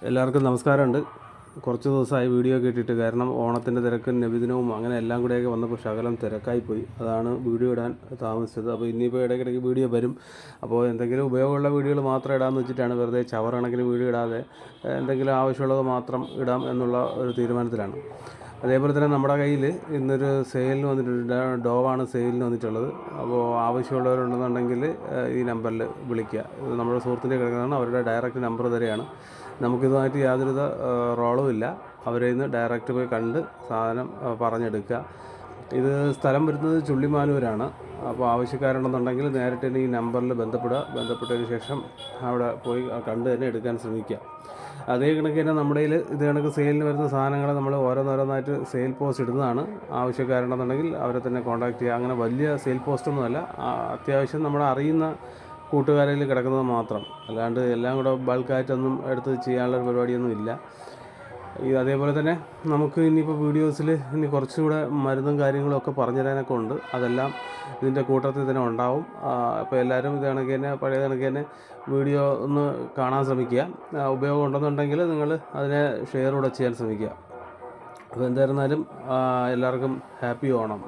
എല്ലാവർക്കും നമസ്കാരമുണ്ട്. കുറച്ച് ദിവസമായി വീഡിയോ കേട്ടിട്ട്, കാരണം ഓണത്തിൻ്റെ തിരക്കും നബിദിനവും അങ്ങനെ എല്ലാം കൂടെയൊക്കെ വന്നപ്പോൾ ശകലം തിരക്കായിപ്പോയി. അതാണ് വീഡിയോ ഇടാൻ താമസിച്ചത്. അപ്പോൾ ഇനിയിപ്പോൾ ഇടയ്ക്കിടയ്ക്ക് വീഡിയോ വരും. അപ്പോൾ എന്തെങ്കിലും ഉപയോഗമുള്ള വീഡിയോകൾ മാത്രം ഇടാമെന്ന് വെച്ചിട്ടാണ്, വെറുതെ ചവർ കണക്കിന് വീഡിയോ ഇടാതെ എന്തെങ്കിലും ആവശ്യമുള്ളത് മാത്രം ഇടാം എന്നുള്ള ഒരു തീരുമാനത്തിലാണ്. അതേപോലെ തന്നെ നമ്മുടെ കയ്യിൽ ഇന്നൊരു സെയിലിന് വന്നിട്ടുണ്ട്. ഡോവാണ് സെയിലിന് വന്നിട്ടുള്ളത്. അപ്പോൾ ആവശ്യമുള്ളവരുണ്ടെന്നുണ്ടെങ്കിൽ ഈ നമ്പറിൽ വിളിക്കുക. ഇത് നമ്മുടെ സുഹൃത്തിൻ്റെ കിടക്കുന്നതാണ്. അവരുടെ ഡയറക്റ്റ് നമ്പർ തരെയാണ്. നമുക്കിതുമായിട്ട് യാതൊരുവിധ റോളും ഇല്ല. അവരിൽ നിന്ന് ഡയറക്റ്റ് പോയി കണ്ട് സാധനം പറഞ്ഞെടുക്കുക. ഇത് സ്ഥലം വരുന്നത് ചുള്ളിമാനൂരാണ്. അപ്പോൾ ആവശ്യക്കാരുണ്ടെന്നുണ്ടെങ്കിൽ നേരിട്ട് ഈ നമ്പറിൽ ബന്ധപ്പെട്ടതിന് ശേഷം അവിടെ പോയി കണ്ട് തന്നെ എടുക്കാൻ ശ്രമിക്കുക. അതേ കണക്ക് തന്നെ നമ്മുടെ കയ്യിൽ ഇത് കണക്ക് സെയിലിന് വരുന്ന സാധനങ്ങൾ നമ്മൾ ഓരോന്നോരോന്നായിട്ട് സെയിൽ പോസ്റ്റ് ഇടുന്നതാണ്. ആവശ്യക്കാരുണ്ടെന്നുണ്ടെങ്കിൽ അവരെ തന്നെ കോൺടാക്റ്റ് ചെയ്യുക. അങ്ങനെ വലിയ സെയിൽ പോസ്റ്റൊന്നുമല്ല, അത്യാവശ്യം നമ്മൾ അറിയുന്ന കൂട്ടുകാരിൽ കിടക്കുന്നത് മാത്രം, അല്ലാണ്ട് എല്ലാം കൂടെ ബൾക്കായിട്ടൊന്നും എടുത്ത് ചെയ്യാനുള്ളൊരു പരിപാടിയൊന്നും ഇല്ല. അതേപോലെ തന്നെ നമുക്ക് ഇനിയിപ്പോൾ വീഡിയോസിൽ ഇനി കുറച്ചുകൂടെ മരുന്നും കാര്യങ്ങളും ഒക്കെ പറഞ്ഞു തരാനൊക്കെ ഉണ്ട്. അതെല്ലാം ഇതിൻ്റെ കൂട്ടത്തിൽ തന്നെ ഉണ്ടാവും. അപ്പോൾ എല്ലാവരും ഇത് കണക്ക് തന്നെ പഴയ കണക്ക് തന്നെ വീഡിയോ ഒന്ന് കാണാൻ ശ്രമിക്കുക. ഉപയോഗം ഉണ്ടെന്നുണ്ടെങ്കിൽ നിങ്ങൾ അതിനെ ഷെയർ കൂടെ ചെയ്യാൻ ശ്രമിക്കുക. അപ്പോൾ എന്തായിരുന്നാലും എല്ലാവർക്കും ഹാപ്പി ഓണം.